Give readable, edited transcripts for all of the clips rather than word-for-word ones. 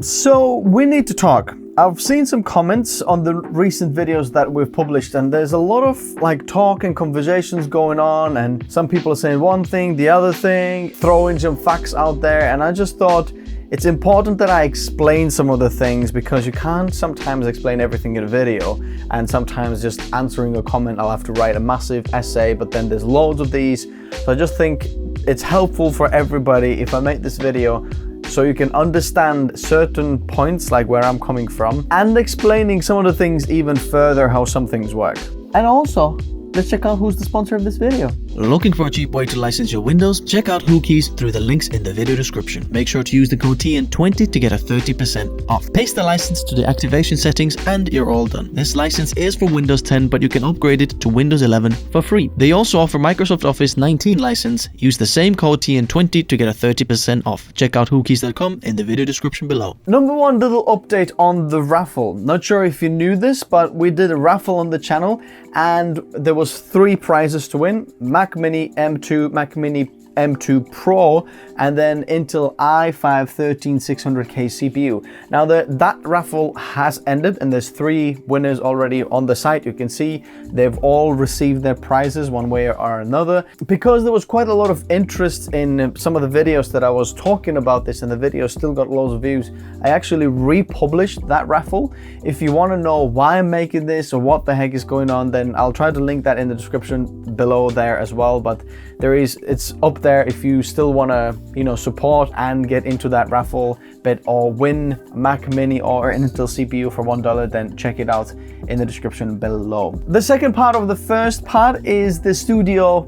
So we need to talk. I've seen some comments on the recent videos that we've published, and there's a lot of talk and conversations going on, and some people are saying one thing, the other thing, throwing some facts out there, and I just thought it's important that I explain some of the things, because you can't sometimes explain everything in a video, and sometimes just answering a comment I'll have to write a massive essay, but then there's loads of these. So I just think it's helpful for everybody if I make this video so you can understand certain points, like where I'm coming from, and explaining some of the things even further, how some things work. And also, let's check out who's the sponsor of this video. Looking for a cheap way to license your Windows? Check out Whokeys through the links in the video description. Make sure to use the code TN20 to get a 30% off. Paste the license to the activation settings and you're all done. This license is for Windows 10, but you can upgrade it to Windows 11 for free. They also offer Microsoft Office 19 license. Use the same code TN20 to get a 30% off. Check out whokeys.com in the video description below. Number one little update on the raffle. Not sure if you knew this, but we did a raffle on the channel, and there was 3 prizes to win: Mac Mini M2, Mac Mini M2 Pro, and then Intel i5 13600K CPU. Now that raffle has ended, and there's 3 winners already on the site. You can see they've all received their prizes one way or another. Because there was quite a lot of interest in some of the videos that I was talking about this, and the video still got loads of views, I actually republished that raffle. If you want to know why I'm making this or what the heck is going on, then I'll try to link that in the description below there as well. But it's up there if you still want to support and get into that raffle bit, or win Mac Mini or an Intel CPU for $1, then check it out in the description below. The second part of the first part is the studio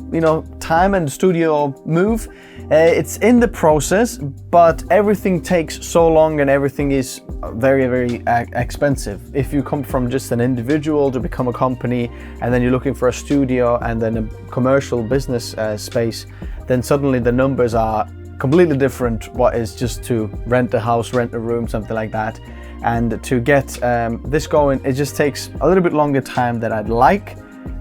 time and studio move. It's in the process, but everything takes so long and everything is very, very expensive. If you come from just an individual to become a company, and then you're looking for a studio and then a commercial business space, then suddenly the numbers are completely different. What is just to rent a house, rent a room, something like that. And to get this going, it just takes a little bit longer time than I'd like.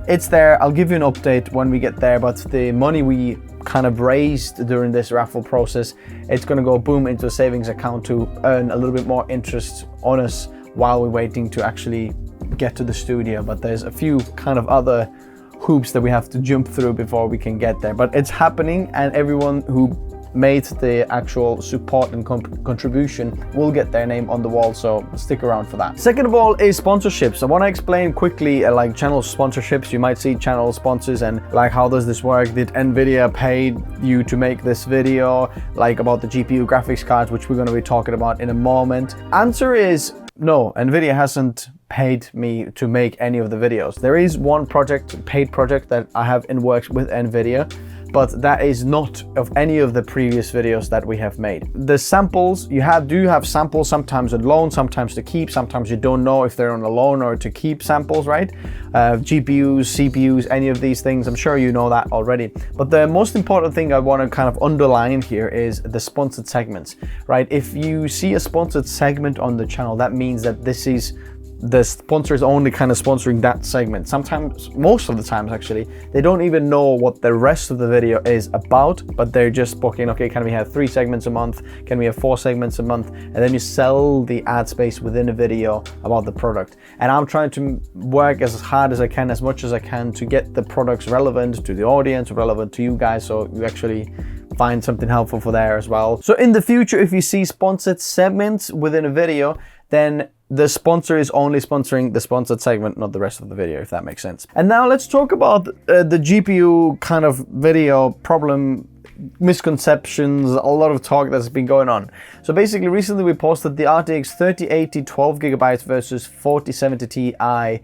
It's there. I'll give you an update when we get there, but the money we kind of raised during this raffle process, it's going to go boom into a savings account to earn a little bit more interest on us while we're waiting to actually get to the studio. But there's a few kind of other hoops that we have to jump through before we can get there, but it's happening, and everyone who made the actual support and contribution will get their name on the wall, so stick around for that. Second of all is sponsorships. I want to explain quickly channel sponsorships. You might see channel sponsors, and how does this work? Did NVIDIA pay you to make this video? About the GPU graphics cards, which we're going to be talking about in a moment. Answer is no, NVIDIA hasn't paid me to make any of the videos. There is one paid project that I have in works with NVIDIA, but that is not of any of the previous videos that we have made. The samples, do have samples, sometimes on loan, sometimes to keep, sometimes you don't know if they're on a loan or to keep samples, right? GPUs, CPUs, any of these things, I'm sure you know that already. But the most important thing I want to kind of underline here is the sponsored segments, right? If you see a sponsored segment on the channel, that means that the sponsor is only kind of sponsoring that segment. Sometimes, most of the times actually, they don't even know what the rest of the video is about, but they're just booking, okay, can we have 3 segments a month? Can we have 4 segments a month? And then you sell the ad space within a video about the product. And I'm trying to work as hard as I can, as much as I can, to get the products relevant to the audience, relevant to you guys, so you actually find something helpful for there as well. So in the future, if you see sponsored segments within a video, then the sponsor is only sponsoring the sponsored segment, not the rest of the video, if that makes sense. And now let's talk about the GPU kind of video problem, misconceptions, a lot of talk that's been going on. So basically, recently we posted the RTX 3080 12GB versus 4070 Ti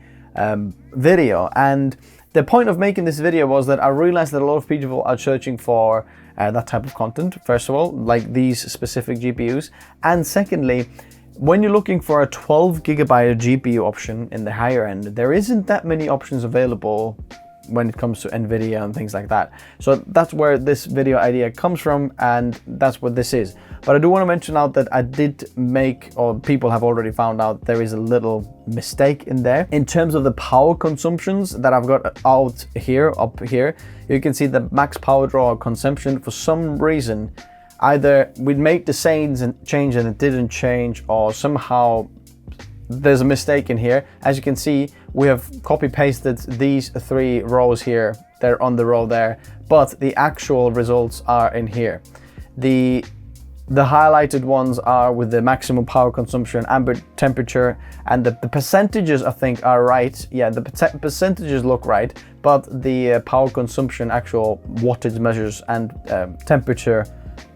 video. And the point of making this video was that I realized that a lot of people are searching for that type of content, first of all, like these specific GPUs. And secondly, when you're looking for a 12GB GPU option in the higher end, there isn't that many options available when it comes to NVIDIA and things like that. So that's where this video idea comes from, and that's what this is. But I do want to mention out that I did make, or people have already found out, there is a little mistake in there. In terms of the power consumptions that I've got out here, up here, you can see the max power draw consumption. For some reason, Either we'd make the change and it didn't change, or somehow there's a mistake in here. As you can see, we have copy pasted these 3 rows here. They're on the row there, but the actual results are in here. The highlighted ones are with the maximum power consumption, ambient temperature, and the percentages I think are right. Yeah, the percentages look right, but the power consumption, actual wattage measures and temperature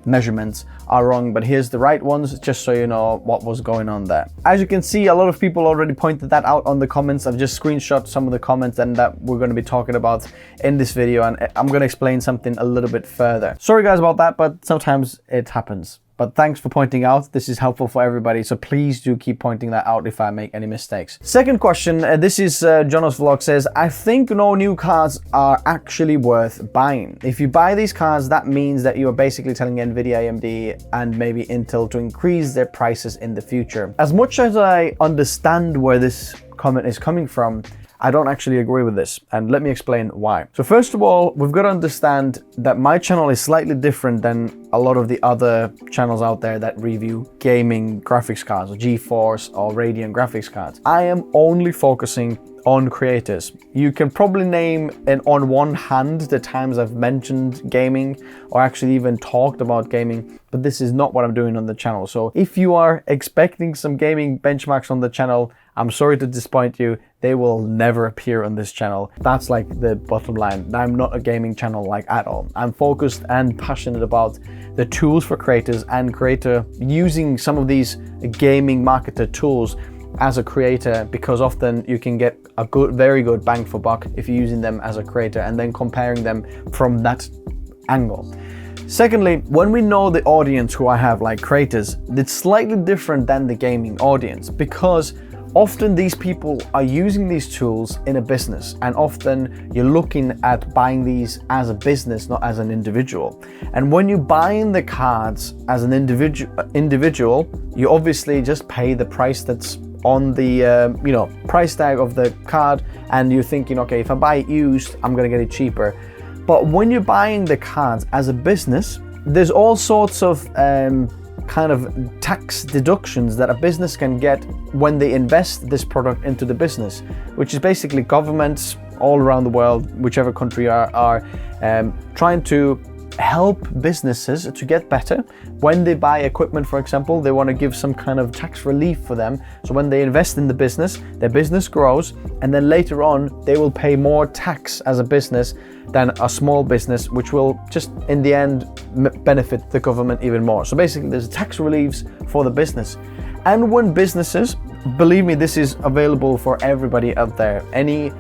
measurements are wrong. But here's the right ones, just so you know what was going on there. As you can see, a lot of people already pointed that out on the comments. I've just screenshot some of the comments and that we're going to be talking about in this video, and I'm going to explain something a little bit further. Sorry guys about that, but sometimes it happens. But thanks for pointing out. This is helpful for everybody, so please do keep pointing that out if I make any mistakes. Second question, this is Jonas Vlog says, I think no new cards are actually worth buying. If you buy these cards, that means that you are basically telling NVIDIA, AMD, and maybe Intel to increase their prices in the future. As much as I understand where this comment is coming from, I don't actually agree with this, and let me explain why. So first of all, we've got to understand that my channel is slightly different than a lot of the other channels out there that review gaming graphics cards, or GeForce or Radeon graphics cards. I am only focusing on creators. You can probably name on one hand the times I've mentioned gaming or actually even talked about gaming, but this is not what I'm doing on the channel. So if you are expecting some gaming benchmarks on the channel, I'm sorry to disappoint you. They will never appear on this channel. That's like the bottom line. I'm not a gaming channel like at all. I'm focused and passionate about the tools for creators and using some of these gaming marketer tools as a creator, because often you can get a very good bang for buck if you're using them as a creator and then comparing them from that angle. Secondly, when we know the audience who I have, like creators, it's slightly different than the gaming audience, because often these people are using these tools in a business, and often you're looking at buying these as a business, not as an individual. And when you're buying the cards as an individual, you obviously just pay the price that's on the price tag of the card, and you're thinking, okay, if I buy it used, I'm gonna get it cheaper. But when you're buying the cards as a business, there's all sorts of kind of tax deductions that a business can get when they invest this product into the business, which is basically governments all around the world, whichever country are trying to help businesses to get better. When they buy equipment, for example, they want to give some kind of tax relief for them. So when they invest in the business, their business grows, and then later on they will pay more tax as a business than a small business, which will just in the end benefit the government even more. So basically there's tax reliefs for the business. And when businesses, believe me, this is available for everybody out there. Any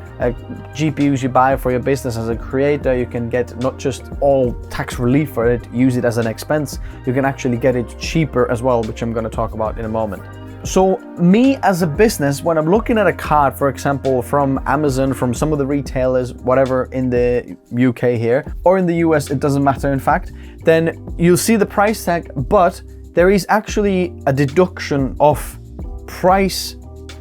GPUs you buy for your business as a creator, you can get not just all tax relief for it, use it as an expense, you can actually get it cheaper as well, which I'm going to talk about in a moment. So me as a business, when I'm looking at a card, for example, from Amazon, from some of the retailers, whatever, in the UK here, or in the US, it doesn't matter in fact, then you'll see the price tag, but there is actually a deduction of price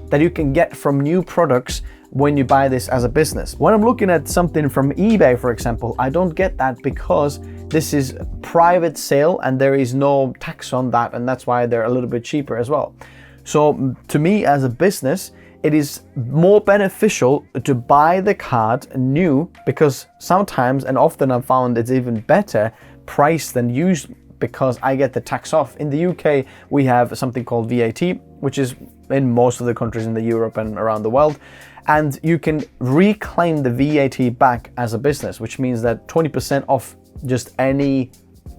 that you can get from new products when you buy this as a business. When I'm looking at something from eBay, for example, I don't get that because this is private sale and there is no tax on that, and that's why they're a little bit cheaper as well. So to me as a business, it is more beneficial to buy the card new, because sometimes and often I've found it's even better price than used, because I get the tax off. In the UK, we have something called VAT, which is in most of the countries in Europe and around the world. And you can reclaim the VAT back as a business, which means that 20% off just any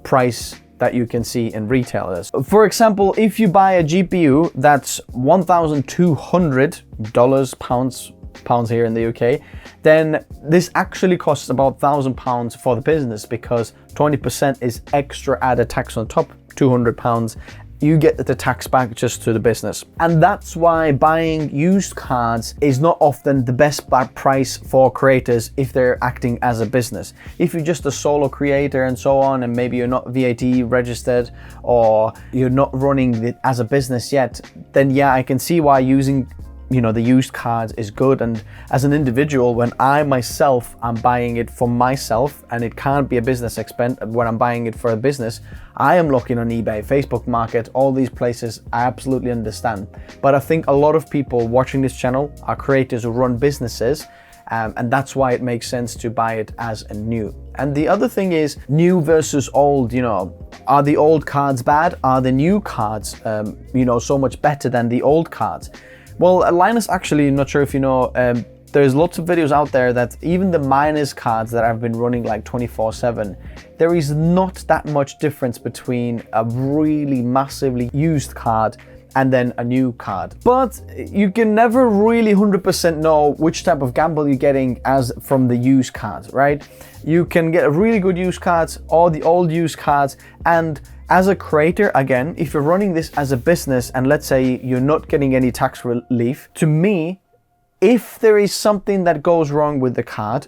price that you can see in retailers. For example, if you buy a GPU that's $1,200, pounds here in the UK, then this actually costs about £1,000 for the business, because 20% is extra added tax on top, £200. You get the tax back just to the business. And that's why buying used cards is not often the best price for creators if they're acting as a business. If you're just a solo creator and so on, and maybe you're not VAT registered or you're not running it as a business yet, then yeah, I can see why using you know, the used cards is good. And as an individual, when I myself am buying it for myself, and it can't be a business expense when I'm buying it for a business, I am looking on eBay, Facebook Market, all these places. I absolutely understand. But I think a lot of people watching this channel are creators who run businesses, and that's why it makes sense to buy it as a new. And the other thing is new versus old. You know, are the old cards bad? Are the new cards, you know, so much better than the old cards? Well, Linus, actually, not sure if you know, there's lots of videos out there that even the miners cards that I've been running like 24/7, there is not that much difference between a really massively used card and then a new card. But you can never really 100% know which type of gamble you're getting as from the used cards, right? You can get really good used cards or the old used cards. And as a creator, again, if you're running this as a business and let's say you're not getting any tax relief, to me, if there is something that goes wrong with the card,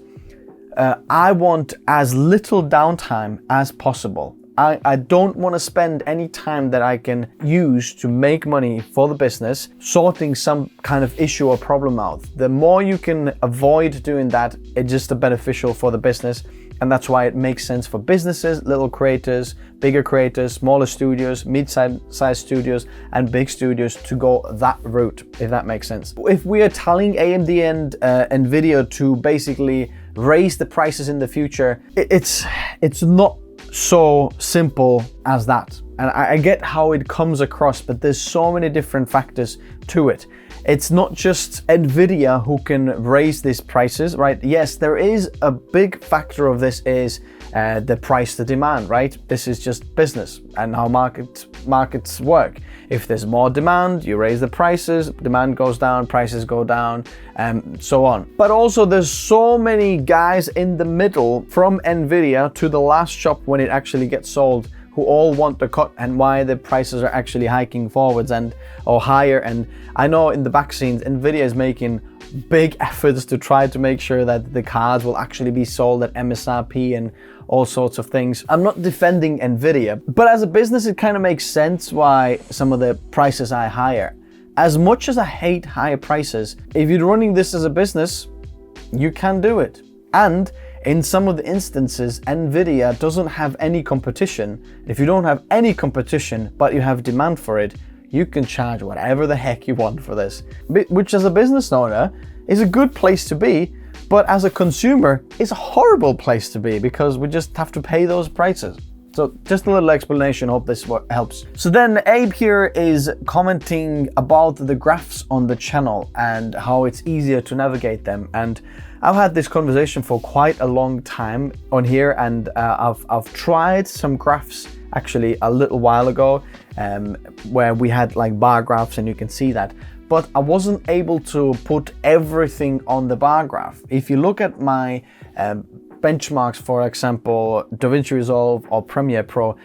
I want as little downtime as possible. I don't want to spend any time that I can use to make money for the business sorting some kind of issue or problem out. The more you can avoid doing that, it's just beneficial for the business. And that's why it makes sense for businesses, little creators, bigger creators, smaller studios, mid-sized studios, and big studios to go that route, if that makes sense. If we are telling AMD and NVIDIA to basically raise the prices in the future, it's not so simple as that. And I get how it comes across, but there's so many different factors to it. It's not just NVIDIA who can raise these prices, right? Yes, there is a big factor of this is the price to demand, right? This is just business and how markets work. If there's more demand, you raise the prices, demand goes down, prices go down, and so on. But also there's so many guys in the middle from NVIDIA to the last shop when it actually gets sold who all want the cut and why the prices are actually hiking forwards or higher. And I know in the back scenes, NVIDIA is making big efforts to try to make sure that the cards will actually be sold at MSRP and all sorts of things. I'm not defending NVIDIA, but as a business, it kind of makes sense why some of the prices are higher. As much as I hate higher prices, if you're running this as a business, you can do it. And in some of the instances, NVIDIA doesn't have any competition. If you don't have any competition, but you have demand for it, you can charge whatever the heck you want for this, which as a business owner is a good place to be, but as a consumer, it's a horrible place to be because we just have to pay those prices. So just a little explanation, hope this helps. So then Abe here is commenting about the graphs on the channel and how it's easier to navigate them. And I've had this conversation for quite a long time on here, and I've tried some graphs actually a little while ago where we had like bar graphs and you can see that. But I wasn't able to put everything on the bar graph. If you look at my benchmarks, for example, DaVinci Resolve or Premiere Pro,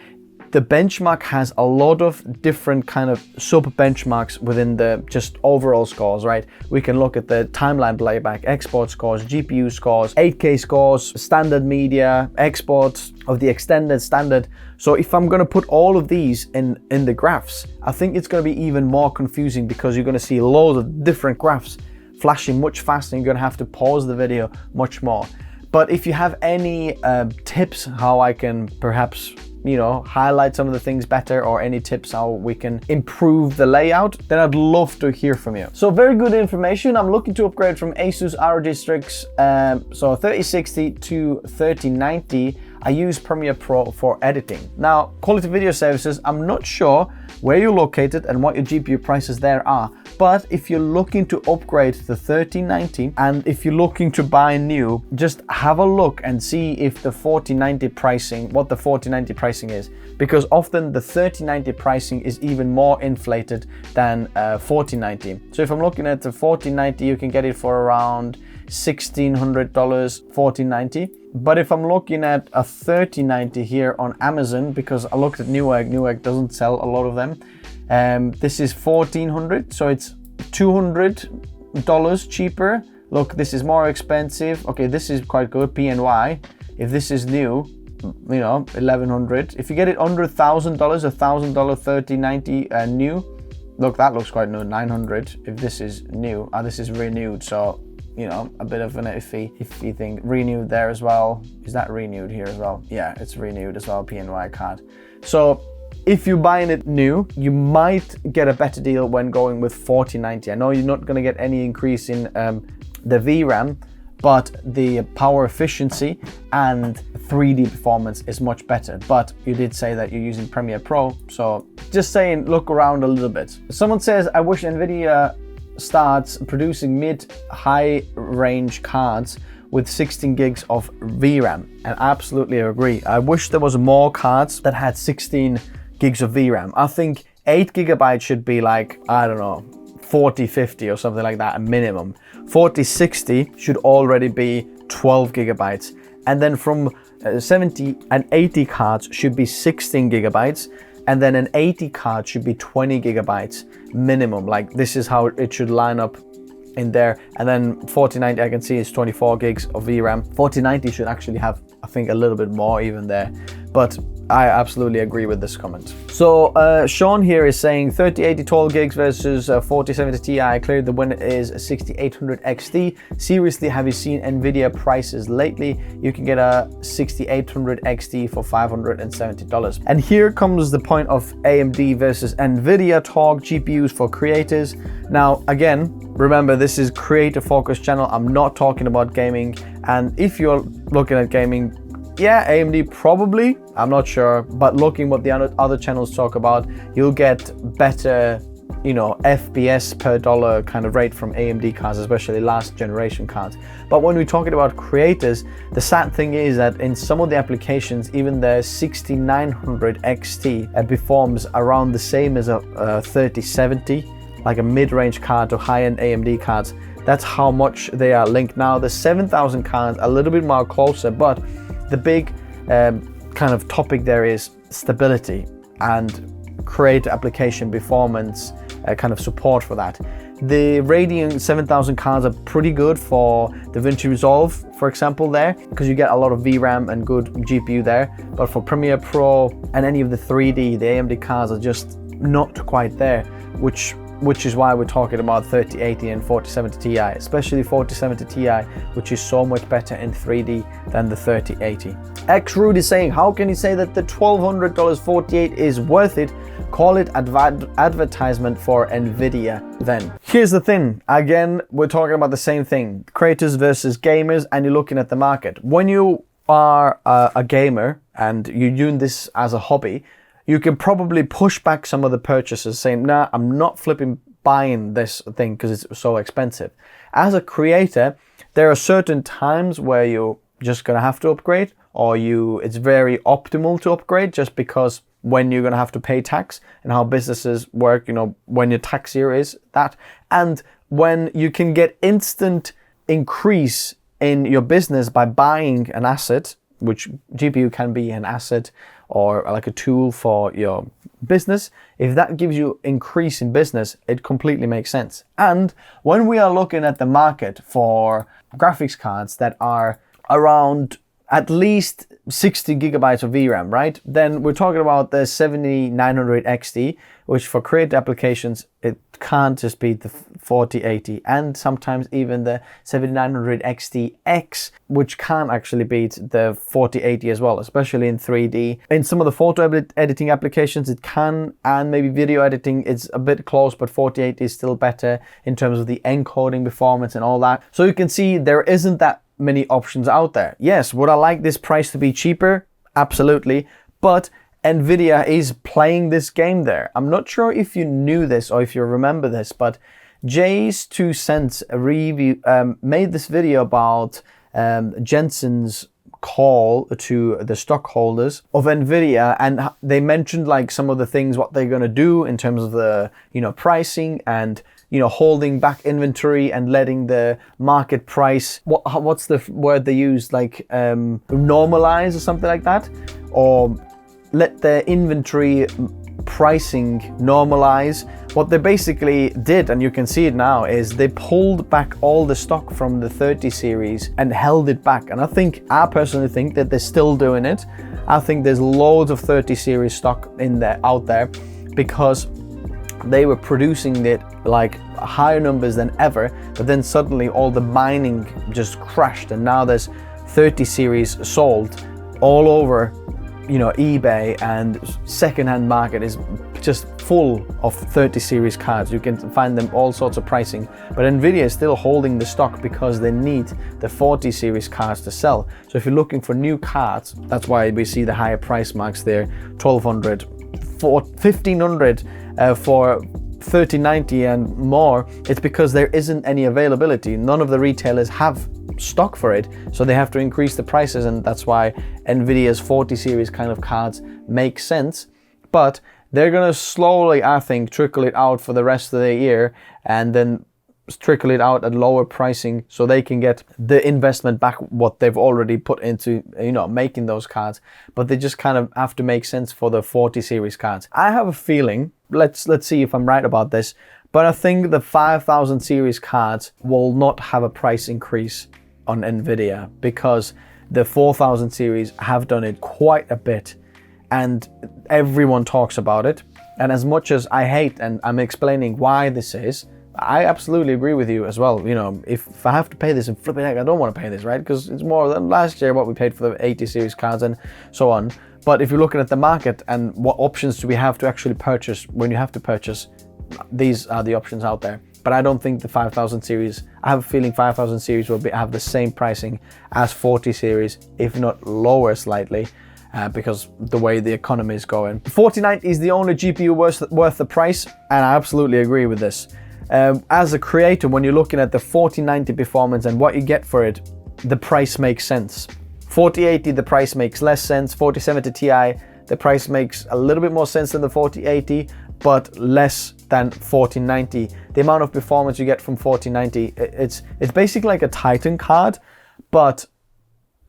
the benchmark has a lot of different kind of sub benchmarks within the just overall scores, right? We can look at the timeline playback, export scores, GPU scores, 8K scores, standard media, exports of the extended standard. So if I'm going to put all of these in the graphs, I think it's going to be even more confusing because you're going to see loads of different graphs flashing much faster and you're going to have to pause the video much more. But if you have any tips how I can perhaps, you know, highlight some of the things better, or any tips how we can improve the layout, then I'd love to hear from you. So very good information. I'm looking to upgrade from Asus ROG Strix, so 3060 to 3090. I use Premiere Pro for editing. Now, quality video services, I'm not sure where you're located and what your GPU prices there are, but if you're looking to upgrade to 3090 and if you're looking to buy new, just have a look and see if the 4090 pricing, what the 4090 pricing is, because often the 3090 pricing is even more inflated than 4090. So if I'm looking at the 4090, you can get it for around $1,600, 4090. But if I'm looking at a 3090 here on Amazon, because I looked at Newegg doesn't sell a lot of them. This is $1,400, so it's $200 cheaper. Look, this is more expensive. Okay, this is quite good, PNY. If this is new, you know, $1,100. If you get it under $1,000, $1,000 3090 new, look, that looks quite new, 900. If this is new, this is renewed, so you know, a bit of an iffy thing. Renewed there as well. Is that renewed here as well? Yeah, it's renewed as well, PNY card. So if you're buying it new, you might get a better deal when going with 4090. I know you're not gonna get any increase in the VRAM, but the power efficiency and 3D performance is much better. But you did say that you're using Premiere Pro, so just saying, look around a little bit. Someone says, I wish NVIDIA starts producing mid-high range cards with 16 gigs of VRAM, and I absolutely agree. I wish there was more cards that had 16 gigs of VRAM. I think 8 gigabytes should be like, I don't know, 4050 or something like that, a minimum. 4060 should already be 12 gigabytes. And then from 70 and 80 cards should be 16 gigabytes. And then an 80 card should be 20 gigabytes minimum. Like, this is how it should line up in there. And then 4090, I can see, is 24 gigs of VRAM. 4090 should actually have, I think, a little bit more even there. But I absolutely agree with this comment. So Sean here is saying 3080 12 gigs versus 4070 Ti. Clearly the winner is 6800 XT. Seriously, have you seen NVIDIA prices lately? You can get a 6800 XT for $570. And here comes the point of AMD versus NVIDIA talk, GPUs for creators. Now, again, remember, this is creator focused channel. I'm not talking about gaming. And if you're looking at gaming, yeah, AMD probably, I'm not sure, but looking what the other channels talk about, you'll get better, you know, FPS per dollar kind of rate from AMD cards, especially last generation cards. But when we're talking about creators, the sad thing is that in some of the applications, even the 6900 XT performs around the same as a 3070, like a mid-range card to high-end AMD cards. That's how much they are linked. Now, the 7000 cards, a little bit more closer, but the big kind of topic there is stability and create application performance kind of support for that. The Radeon 7000 cards are pretty good for DaVinci Resolve, for example, there, because you get a lot of VRAM and good GPU there. But for Premiere Pro and any of the 3D, the AMD cards are just not quite there, which is why we're talking about 3080 and 4070 Ti, especially 4070 Ti, which is so much better in 3D than the 3080. Xrude is saying, how can you say that the $1,200 48 is worth it? Call it advertisement for NVIDIA then. Here's the thing, again, we're talking about the same thing, creators versus gamers, and you're looking at the market. When you are a gamer and you're doing this as a hobby, you can probably push back some of the purchases saying, nah, I'm not flipping buying this thing because it's so expensive. As a creator, there are certain times where you're just gonna have to upgrade, or it's very optimal to upgrade just because when you're gonna have to pay tax and how businesses work, you know, when your tax year is that, and when you can get instant increase in your business by buying an asset, which GPU can be an asset or like a tool for your business. If that gives you increase in business, it completely makes sense. And when we are looking at the market for graphics cards that are around at least 60 gigabytes of VRAM, right? Then we're talking about the 7900 XT, which for creative applications, it can't just beat the 4080, and sometimes even the 7900 XT-X, which can actually beat the 4080 as well, especially in 3D. In some of the photo editing applications, it can, and maybe video editing, it's a bit close, but 4080 is still better in terms of the encoding performance and all that. So you can see there isn't that many options out there. Yes, would I like this price to be cheaper? Absolutely, but NVIDIA is playing this game there. I'm not sure if you knew this or if you remember this, but Jay's 2 cents review made this video about Jensen's call to the stockholders of NVIDIA, and they mentioned like some of the things what they're going to do in terms of the, you know, pricing and, you know, holding back inventory and letting the market price, what's the word they use, like normalize or something like that, or let the inventory pricing normalize. What they basically did, and you can see it now, is they pulled back all the stock from the 30 series and held it back. And I personally think that they're still doing it. I think there's loads of 30 series stock out there because they were producing it like higher numbers than ever, but then suddenly all the mining just crashed, and now there's 30 series sold all over, you know, eBay, and secondhand market is just full of 30 series cards. You can find them all sorts of pricing, but NVIDIA is still holding the stock because they need the 40 series cards to sell. So if you're looking for new cards, that's why we see the higher price marks there, 1200, 1500 for 3090 and more. It's because there isn't any availability. None of the retailers have stock for it, so they have to increase the prices, and that's why NVIDIA's 40 series kind of cards make sense. But they're gonna slowly, I think, trickle it out for the rest of the year, and then trickle it out at lower pricing so they can get the investment back what they've already put into, you know, making those cards. But they just kind of have to make sense for the 40 series cards. I have a feeling, let's see if I'm right about this, but I think the 5000 series cards will not have a price increase on NVIDIA, because the 4000 series have done it quite a bit and everyone talks about it. And as much as I hate, and I'm explaining why this is, I absolutely agree with you as well. You know, if I have to pay this, and flipping heck, I don't want to pay this, right? Because it's more than last year what we paid for the 80 series cards and so on. But if you're looking at the market and what options do we have to actually purchase when you have to purchase, these are the options out there. But I don't think the 5000 series, I have a feeling 5000 series will have the same pricing as 40 series, if not lower slightly, because the way the economy is going. 4090 is the only GPU worth the price, and I absolutely agree with this. As a creator, when you're looking at the 4090 performance and what you get for it, the price makes sense. 4080, the price makes less sense. 4070 Ti, the price makes a little bit more sense than the 4080, but less than 4090. The amount of performance you get from 4090, it's basically like a Titan card, but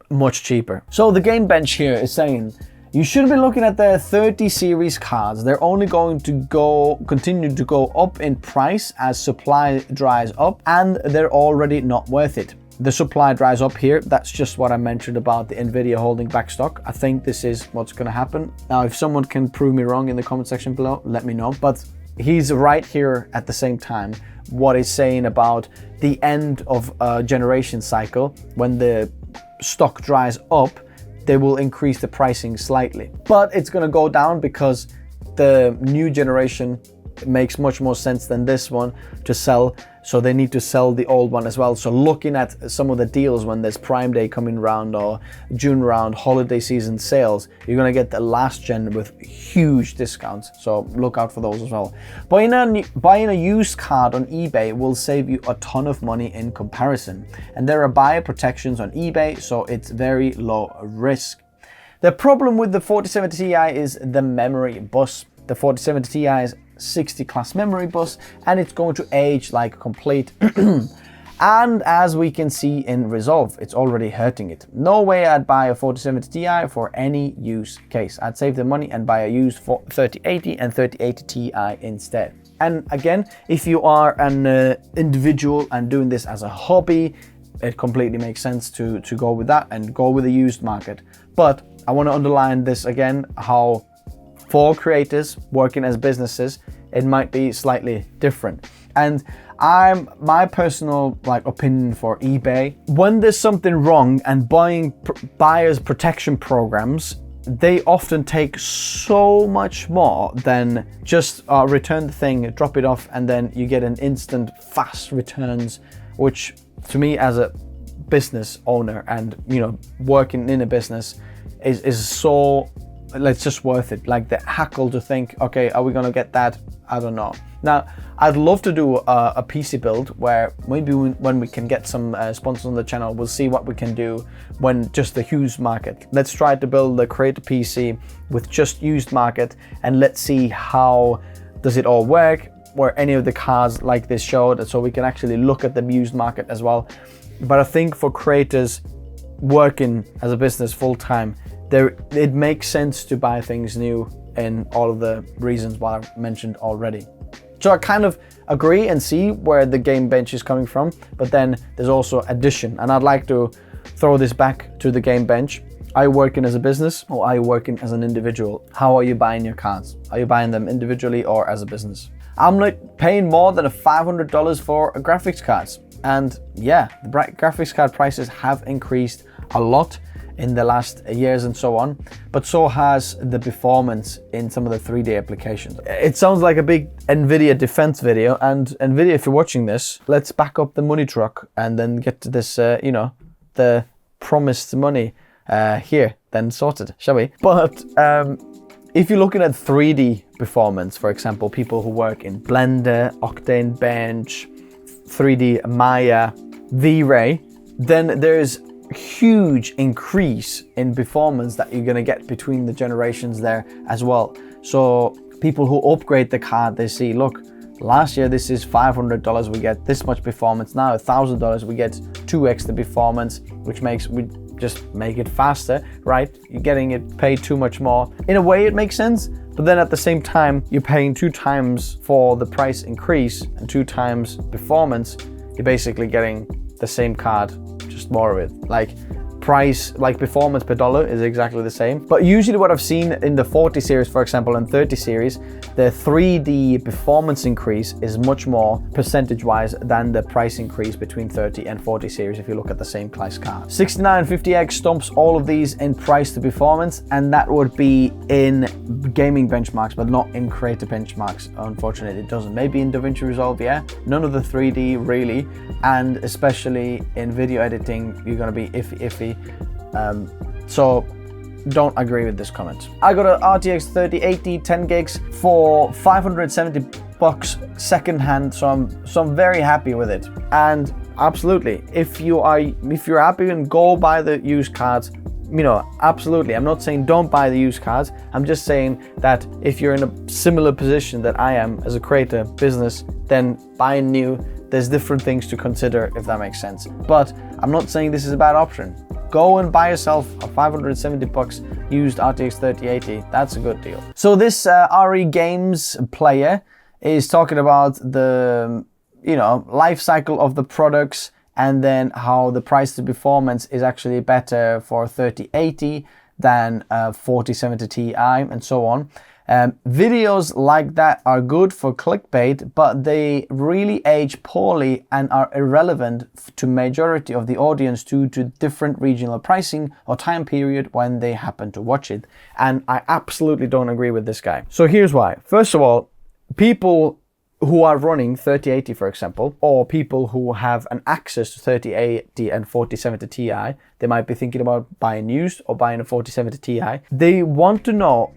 much cheaper. So the game bench here is saying you should be looking at the 30 series cards. They're only going to continue to go up in price as supply dries up, and they're already not worth it. The supply dries up here. That's just what I mentioned about the NVIDIA holding back stock. I think this is what's going to happen. Now, if someone can prove me wrong in the comment section below, let me know. But he's right here at the same time. What he's saying about the end of a generation cycle, when the stock dries up, they will increase the pricing slightly. But it's going to go down because the new generation makes much more sense than this one to sell, so they need to sell the old one as well. So looking at some of the deals when there's Prime Day coming around or June round, holiday season sales, you're gonna get the last gen with huge discounts, so look out for those as well. Buying a used card on eBay will save you a ton of money in comparison, and there are buyer protections on eBay, so it's very low risk. The problem with the 4070 Ti is the memory bus. The 4070 Ti is 60 class memory bus, and it's going to age like complete. And as we can see in Resolve, it's already hurting it. No way I'd buy a 4070 Ti for any use case. I'd save the money and buy a used 3080 and 3080 Ti instead. And again, if you are an individual and doing this as a hobby, it completely makes sense to go with that and go with the used market. But I want to underline this again, how for creators working as businesses, it might be slightly different. And my personal opinion for eBay, when there's something wrong and buyers protection programs, they often take so much more than just return the thing, drop it off, and then you get an instant fast returns, which to me as a business owner and working in a business is so, it's just worth it. Like the hackle to think, okay, are we gonna get that? I don't know. Now, I'd love to do a PC build where maybe when we can get some sponsors on the channel, we'll see what we can do when just the used market. Let's try to build a creator PC with just used market, and let's see how does it all work, where any of the cars like this showed, so we can actually look at the used market as well. But I think for creators working as a business full-time, it makes sense to buy things new in all of the reasons what I've mentioned already. So I kind of agree and see where the game bench is coming from, but then there's also addition, and I'd like to throw this back to the game bench. Are you working as a business or are you working as an individual? How are you buying your cards? Are you buying them individually or as a business? I'm not paying more than $500 for a graphics cards. And yeah, the graphics card prices have increased a lot in the last years and so on, but so has the performance in some of the 3D applications. It sounds like a big NVIDIA defense video, and NVIDIA, if you're watching this, let's back up the money truck and then get to this, you know, the promised money here, then sorted, shall we? But if you're looking at 3D performance, for example, people who work in Blender, Octane Bench, 3D Maya, V-Ray, then there's huge increase in performance that you're gonna get between the generations there as well. So people who upgrade the card, they see, look, last year this is $500, we get this much performance. Now $1,000, we get 2x the performance, which makes we just make it faster, right? You're getting it paid too much more. In a way, it makes sense, but then at the same time, you're paying 2 times for the price increase and 2 times performance. You're basically getting the same card, just more of it. Like price, like performance per dollar is exactly the same. But usually what I've seen in the 40 series, for example, and 30 series, the 3D performance increase is much more percentage-wise than the price increase between 30 and 40 series if you look at the same class card. 6950X stomps all of these in price to performance, and that would be in gaming benchmarks, but not in creator benchmarks. Unfortunately, it doesn't. Maybe in DaVinci Resolve, yeah. None of the 3D really, and especially in video editing, you're gonna be iffy. So don't agree with this comment. I got an RTX 3080 10 gigs for $570 secondhand, so I'm very happy with it. And absolutely, if you're happy, and go buy the used cards, you know, absolutely. I'm not saying don't buy the used cards. I'm just saying that if you're in a similar position that I am as a creator business, then buying new, there's different things to consider, if that makes sense. But I'm not saying this is a bad option. Go and buy yourself a $570 used RTX 3080. That's a good deal. So this RE Games player is talking about the, you know, life cycle of the products, and then how the price to performance is actually better for 3080 than 4070 Ti and so on. Videos like that are good for clickbait, but they really age poorly and are irrelevant to majority of the audience due to different regional pricing or time period when they happen to watch it. And I absolutely don't agree with this guy. So here's why. First of all, people who are running 3080, for example, or people who have an access to 3080 and 4070 Ti, they might be thinking about buying used or buying a 4070 Ti. They want to know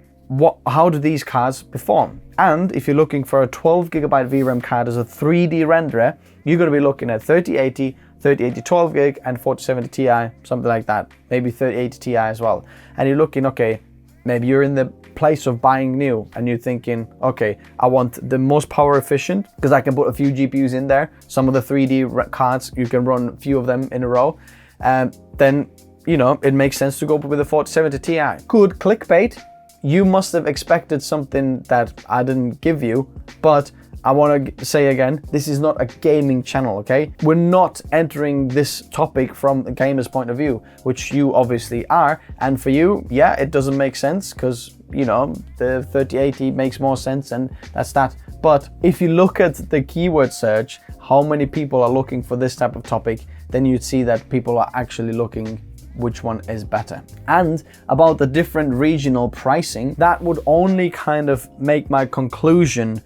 how do these cards perform? And if you're looking for a 12GB VRAM card as a 3D renderer, you're going to be looking at 3080, 3080 12GB, and 4070 Ti, something like that. Maybe 3080 Ti as well. And you're looking, okay, maybe you're in the place of buying new and you're thinking, okay, I want the most power efficient because I can put a few GPUs in there. Some of the 3D cards, you can run a few of them in a row. Then, you know, it makes sense to go with a 4070 Ti. Good clickbait. You must have expected something that I didn't give you, but I want to say again, this is not a gaming channel, okay? We're not entering this topic from a gamer's point of view, which you obviously are. And for you, yeah, it doesn't make sense because, you know, the 3080 makes more sense and that's that. But if you look at the keyword search, how many people are looking for this type of topic, then you'd see that people are actually looking which one is better. And about the different regional pricing, that would only kind of make my conclusion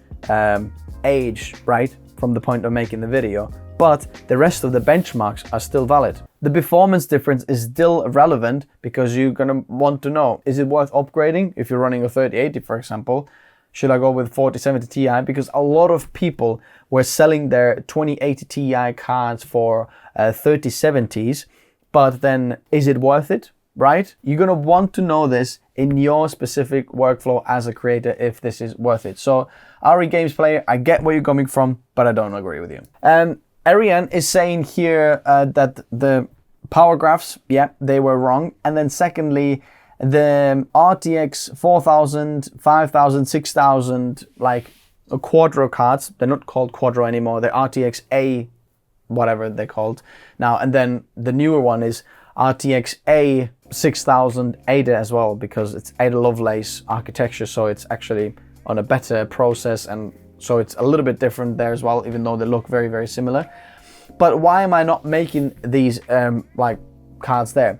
age, right, from the point of making the video, but the rest of the benchmarks are still valid. The performance difference is still relevant because you're gonna want to know, is it worth upgrading? If you're running a 3080, for example, should I go with 4070 Ti? Because a lot of people were selling their 2080 Ti cards for 3070s, but then is it worth it, right? You're gonna want to know this in your specific workflow as a creator if this is worth it. So RE Games player, I get where you're coming from, but I don't agree with you. Ariane is saying here that the power graphs, yeah, they were wrong. And then secondly, the RTX 4000, 5000, 6000, like QUADRO cards, they're not called QUADRO anymore, they're RTX A, whatever they're called now. And then the newer one is RTX A 6000 Ada as well, because it's Ada Lovelace architecture, so it's actually on a better process and So it's a little bit different there as well, even though they look very, very similar. But why am I not making these like cards there?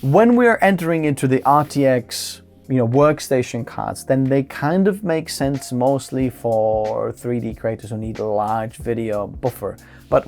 When we're entering into the RTX, you know, workstation cards, then they kind of make sense mostly for 3D creators who need a large video buffer. But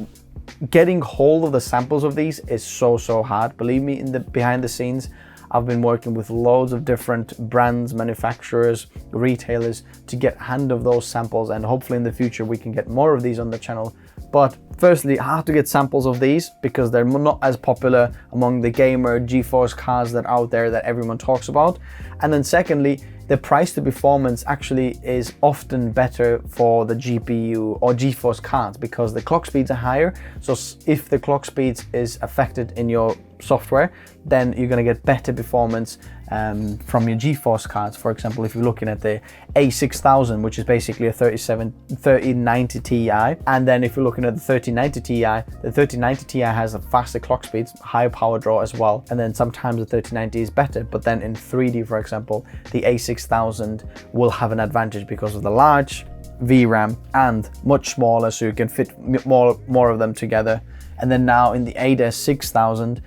getting hold of the samples of these is so hard. Believe me, in the behind the scenes, I've been working with loads of different brands, manufacturers, retailers to get hand of those samples, and hopefully in the future we can get more of these on the channel. But firstly, hard to get samples of these because they're not as popular among the gamer GeForce cards that are out there that everyone talks about. And then secondly, the price to performance actually is often better for the GPU or GeForce cards because the clock speeds are higher. So if the clock speeds is affected in your software, then you're going to get better performance from your GeForce cards. For example, if you're looking at the A6000, which is basically a 3090 Ti, and then if you're looking at the 3090 Ti, the 3090 Ti has a faster clock speeds, higher power draw as well, and then sometimes the 3090 is better. But then in 3D, for example, the A6000 will have an advantage because of the large VRAM and much smaller, so you can fit more of them together. And then now in the A6000,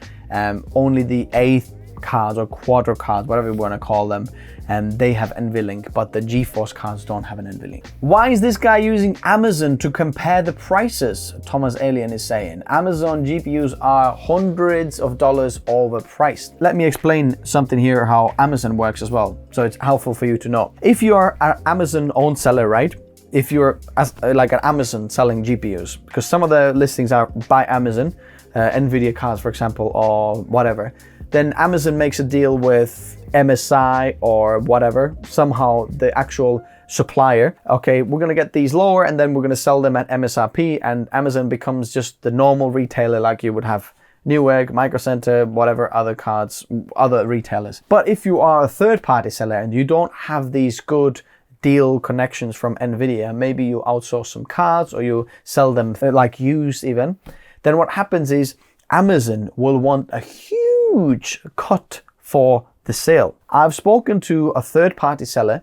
only the A cards or QUADRO cards, whatever you want to call them, and they have NVLink, but the GeForce cards don't have an NVLink. Why is this guy using Amazon to compare the prices? Thomas Alien is saying Amazon GPUs are hundreds of dollars overpriced. Let me explain something here how Amazon works as well, so it's helpful for you to know. If you are an Amazon owned seller, right? If you're like an Amazon selling GPUs, because some of the listings are by Amazon, NVIDIA cards, for example, or whatever, then Amazon makes a deal with MSI or whatever, somehow the actual supplier. Okay, we're gonna get these lower and then we're gonna sell them at MSRP, and Amazon becomes just the normal retailer like you would have Newegg, Micro Center, whatever other cards, other retailers. But if you are a third-party seller and you don't have these good deal connections from NVIDIA, maybe you outsource some cards or you sell them like used even, then what happens is Amazon will want a huge cut for the sale. I've spoken to a third-party seller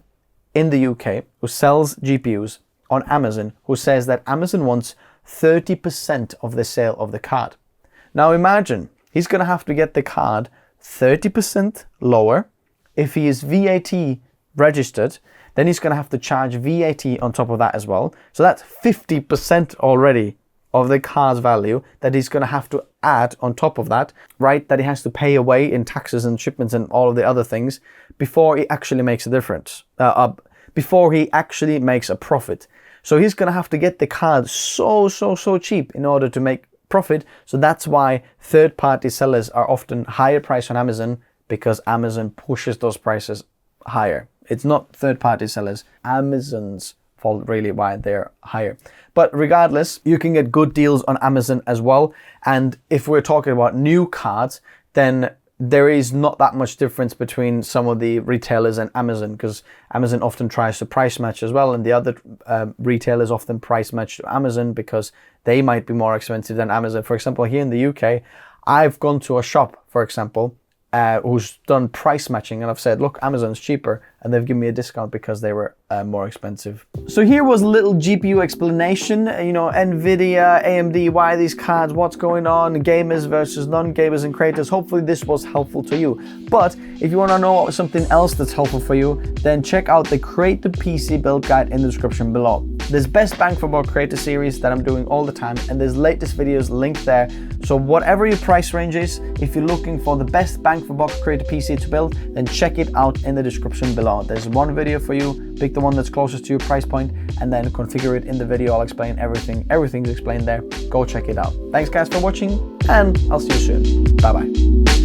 in the UK who sells GPUs on Amazon, who says that Amazon wants 30% of the sale of the card. Now imagine, he's going to have to get the card 30% lower. If he is VAT registered, then he's going to have to charge VAT on top of that as well. So that's 50% already of the card's value that he's going to have to add on top of that, right? That he has to pay away in taxes and shipments and all of the other things before he actually makes a difference, before he actually makes a profit. So he's going to have to get the card so cheap in order to make profit. So that's why third-party sellers are often higher priced on Amazon, because Amazon pushes those prices higher. It's not third-party sellers, Amazon's fault really why they're higher. But regardless, you can get good deals on Amazon as well. And if we're talking about new cards, then there is not that much difference between some of the retailers and Amazon, because Amazon often tries to price match as well, and the other retailers often price match to Amazon because they might be more expensive than Amazon. For example, here in the UK, I've gone to a shop, for example, who's done price matching, and I've said, look, Amazon's cheaper, and they've given me a discount because they were more expensive. So here was a little GPU explanation, you know, NVIDIA, AMD, why these cards, what's going on, gamers versus non-gamers and creators. Hopefully this was helpful to you. But if you want to know something else that's helpful for you, then check out the Create the PC Build Guide in the description below. There's Best Bang for Buck Creator series that I'm doing all the time, and there's latest videos linked there. So whatever your price range is, if you're looking for the best bang for buck Creator PC to build, then check it out in the description below. There's one video for you, pick the one that's closest to your price point, and then configure it in the video. I'll explain everything. Everything's explained there. Go check it out. Thanks guys for watching, and I'll see you soon. Bye bye.